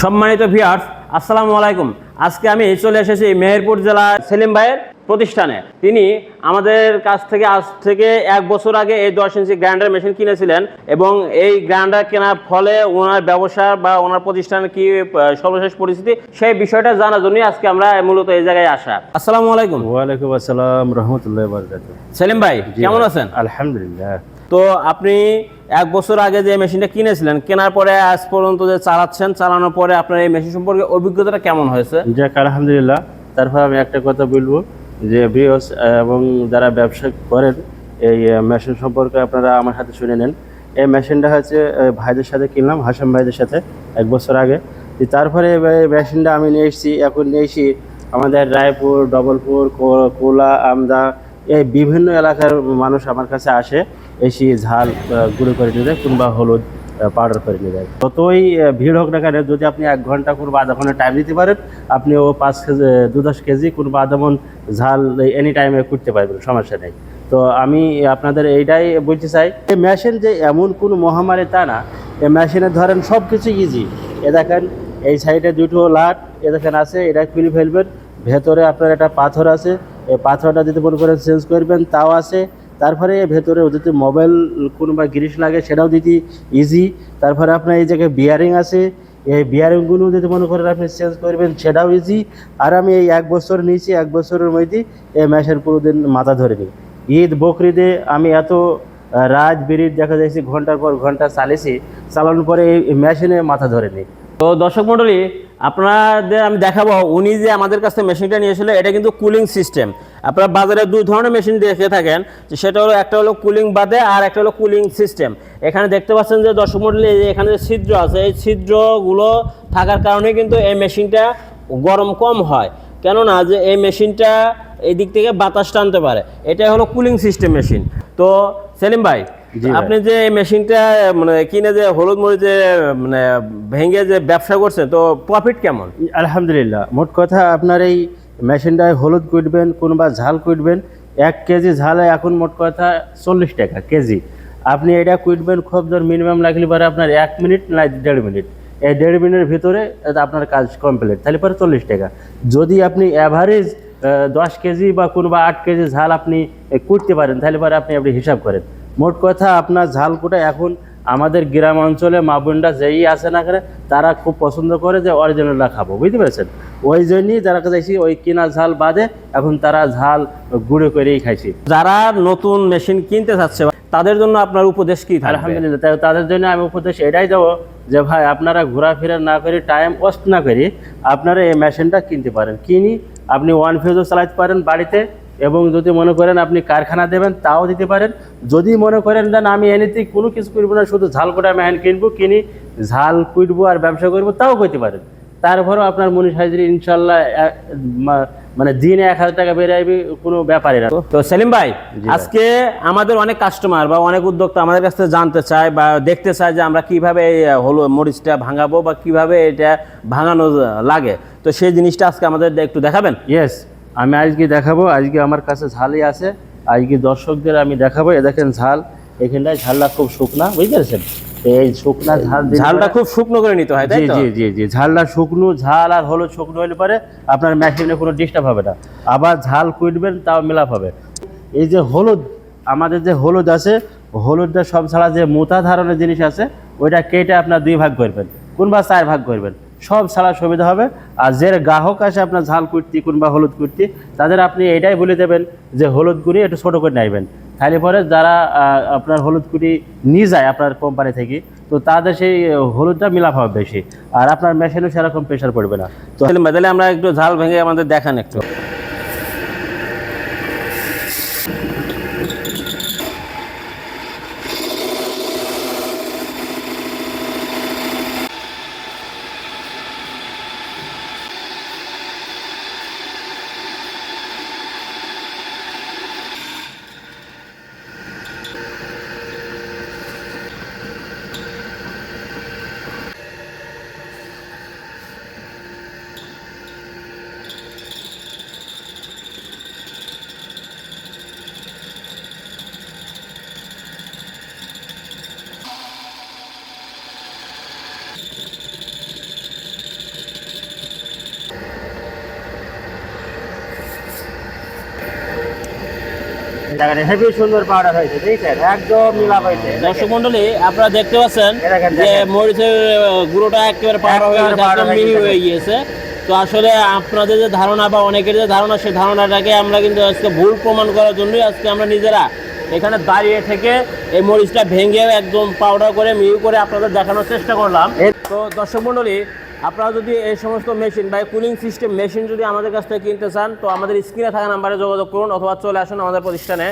সম্মানিত ভিউয়ার্স, আসসালামু আলাইকুম। আজকে আমি চলে এসেছি মেহেরপুর জেলার সেলিম ভাইয়ের প্রতিষ্ঠানে। তিনি আমাদের কাছ থেকে আজ থেকে 1 বছর আগে এই 10 ইঞ্চি গ্রাইন্ডার মেশিন কিনেছিলেন এবং এই গ্রাইন্ডার কেনার ফলে ওনার ব্যবসা বা ওনার প্রতিষ্ঠানের কি সর্বশেষ পরিস্থিতি সেই বিষয়টা জানার জন্যই আজকে আমরা মূলত এই জায়গায় আসা। আসসালামু আলাইকুম। ওয়ালাইকুম আসসালাম রহমতুল্লাহি ওয়া বারাকাতুহু। সেলিম ভাই কেমন আছেন? আলহামদুলিল্লাহ। তো আপনি 1 বছর আগে যে মেশিনটা কিনেছিলেন, কেনার পরে আজ পর্যন্ত যে চালাচ্ছেন, চালানোর পরে আপনার এই মেশিন সম্পর্কে অভিজ্ঞতাটা কেমন হয়েছে? যাক আলহামদুলিল্লাহ। তারপর আমি একটা কথা বলবো যে ভিউয়ার্স এবং যারা ব্যবসা করেন এই মেশিন সম্পর্কে আপনারা আমার হাতে শুনে নেন। এই মেশিনটা হচ্ছে ভাইদের সাথে কিনলাম, হাসাম ভাইদের সাথে 1 বছর আগে। তারপরে মেশিনটা আমি নিয়ে এসেছি, এখন নিয়ে এসেছি আমাদের রায়পুর, ডবলপুর, কোলা, আমদা এই বিভিন্ন এলাকার মানুষ আমার কাছে আসে, এসে ঝাল গুঁড়ো করে নিয়ে যায় কিংবা হলুদ পাউডার করে নিয়ে যায়। যতই ভিড় হোক না কেন, যদি আপনি 1 ঘন্টা কিংবা আধা ঘন্টা টাইম দিতে পারেন, আপনি ও 5 কেজি 10 কেজি কিংবা আধা মণ ঝাল এনি টাইমে করতে পারবেন, সমস্যা নেই। তো আমি আপনাদের এইটাই বলতে চাই, এই মেশিন যে এমন কোনো মহামারী তা না। এই মেশিনে ধরেন সব কিছু ইজি। এ দেখেন এই সাইডে দুটো লাট এ দেখেন আছে, এটা খুলে ফেলবেন। ভেতরে আপনার একটা পাথর আছে, এই পাথরটা যদি মনে করেন চেঞ্জ করবেন তাও আছে। তারপরে ভেতরে যদি মোবাইল কোনো বা গ্রিস লাগে সেটাও দিতে ইজি। তারপরে আপনার এই জায়গায় বিয়ারিং আছে, এই বিয়ারিংগুলো যদি মনে করেন আপনি চেঞ্জ করবেন সেটাও ইজি। আর আমি এই 1 বছর নিয়েছি, 1 বছরের মধ্যে এই মেশিন কোনোদিন মাথা ধরেনি। ঈদ বকরিদে আমি এত রাত বিরিত দেখা যাচ্ছে ঘন্টার পর ঘন্টা চালানোর পরে এই মেশিনে মাথা ধরেনি। তো দর্শক মণ্ডলী, আপনাদের আমি দেখাবো উনি যে আমাদের কাছে মেশিনটা নিয়েছিল, এটা কিন্তু কুলিং সিস্টেম। আপনারা বাজারে 2 ধরনের মেশিন দেখে থাকেন, সেটা হলো একটা হলো কুলিং বাদে আর একটা হলো কুলিং সিস্টেম। এখানে দেখতে পাচ্ছেন যে দর্শক মণ্ডলী, এখানে যে ছিদ্র আছে, এই ছিদ্রগুলো থাকার কারণে কিন্তু এই মেশিনটা গরম কম হয়। কেননা যে এই মেশিনটা এই দিক থেকে বাতাস টানতে পারে, এটাই হলো কুলিং সিস্টেম মেশিন। তো সেলিম ভাই, আপনি যে এই মেশিনটা মানে কিনে যে হলুদ মরিচে মানে ভেঙে যে ব্যবসা করছেন, তো প্রফিট কেমন? আলহামদুলিল্লাহ। মোট কথা আপনার এই মেশিনটায় হলুদ কুটবেন কিংবা ঝাল কুটবেন, 1 কেজি ঝালে এখন মোট কথা 40 টাকা কেজি। আপনি এটা কুটবেন খুব ধর মিনিমাম লাগলে পরে আপনার 1 মিনিট না 1.5 মিনিট, এই 1.5 মিনিটের ভিতরে আপনার কাজ কমপ্লিট, তাহলে পরে 40 টাকা। যদি আপনি অ্যাভারেজ 10 কেজি বা কিংবা 8 কেজি ঝাল আপনি কুটতে পারেন, তাহলে পরে আপনি হিসাব করেন। মোট কথা আপনার ঝাল কুটা এখন আমাদের গ্রাম অঞ্চলে মা বোনরা যেই আসে না করে তারা খুব পছন্দ করে যে অরিজিনালটা খাবো, বুঝতে পেরেছেন? ওই জন্যই যারা চাইছি ওই কিনা ঝাল বাদে এখন তারা ঝাল গুঁড়ো করেই খাইছি। যারা নতুন মেশিন কিনতে চাচ্ছে তাদের জন্য আপনার উপদেশ কি? আলহামদুলিল্লাহ, তাদের জন্য আমি উপদেশ এটাই দেবো যে ভাই আপনারা ঘোরাফেরা না করে, টাইম ওয়েস্ট না করে আপনারা এই মেশিনটা কিনতে পারেন। কিনি আপনি 1 ফেজও চালাতে পারেন বাড়িতে, এবং যদি মনে করেন আপনি কারখানা দেবেন তাও দিতে পারেন। যদি মনে করেন দেন আমি এনিতে কোনো কিছু করবো না, শুধু ঝাল কোটা মেশিন কিনবো, কিনি ঝাল কুটবো আর ব্যবসা করবো, তাও করতে পারেন। তারপরেও আপনার মনীষ হাজিরি ইনশাল্লাহ মানে দিনে 1000 টাকা বেড়ে আসবে, কোনো ব্যাপারই না। তো সেলিম ভাই, আজকে আমাদের অনেক কাস্টমার বা অনেক উদ্যোক্তা আমাদের কাছ থেকে জানতে চায় বা দেখতে চায় যে আমরা কিভাবে হলো মরিচটা ভাঙাবো বা কিভাবে এটা ভাঙানো লাগে। তো সেই জিনিসটা আজকে আমাদের একটু দেখাবেন? ইয়েস, আমি আজকে দেখাবো। আজকে আমার কাছে ঝালই আছে, আজকে দর্শকদের আমি দেখাবো। এ দেখেন ঝাল, এখানটায় ঝালটা খুব শুকনা, বুঝতে পারছেন? এই শুকনা ঝালটা খুব শুকনো করে নিতে হয়, তাই তো? জি জি জি, ঝালটা শুকনো, ঝাল আর হলুদ শুকনো হলে পরে আপনার মেশিনে কোনো ডিস্টার্ব হবে না। আবার ঝাল কুটবেন তাও মেলাপ হবে। এই যে হলুদ, আমাদের যে হলুদ আছে, হলুদটা সব ছাড়া যে মোটা ধরনের জিনিস আছে ওইটা কেটে আপনার 2 ভাগ করবেন কিংবা 4 ভাগ করবেন, সব ছাড়া সুবিধা হবে। আর যে গ্রাহক আসে আপনার ঝাল কুটতি কিংবা হলুদ কুটতি, তাদের আপনি এটাই বলে দেবেন যে হলুদ গুঁড়ি একটু ছোটো করে নেবেন। তাহলে পরে যারা আপনার হলুদ কুটি নিয়ে যায় আপনার কোম্পানি থেকে, তো তাদের সেই হলুদটা মিলাপ হবে বেশি, আর আপনার মেশিনেও সেরকম প্রেশার পড়বে না। তো তাহলে আমরা একটু ঝাল ভেঙে আমাদের দেখান একটু। দেখেন হেভি সুন্দর পাউডার হয়েছে, দেখছেন একদম মিলাপ হয়েছে। দর্শক মন্ডলী, আপনারা দেখতে পাচ্ছেন এই দেখেন, যে দেখেন। মরিচের গুঁড়োটা একেবারে পাউডার হয়ে একেবারে গেছে, powder একদম হয়ে মিহি গেছে। হয়ে গিয়েছে। তো আসলে আপনাদের যে ধারণা বা অনেকের যে ধারণা, সেই ধারণাটাকে আমরা কিন্তু আজকে ভুল প্রমাণ করার জন্যই আজকে আমরা নিজেরা এখানে দাঁড়িয়ে থেকে এই মরিচটা ভেঙে একদম পাউডার করে মিহি করে আপনাদের দেখানোর চেষ্টা করলাম। তো দর্শক মন্ডলী, আপনারা যদি এই সমস্ত মেশিন বা কুলিং সিস্টেম মেশিন যদি আমাদের কাছ থেকে কিনতে চান, তো আমাদের স্ক্রিনে থাকা নাম্বারে যোগাযোগ করুন অথবা চলে আসুন আমাদের প্রতিষ্ঠানে।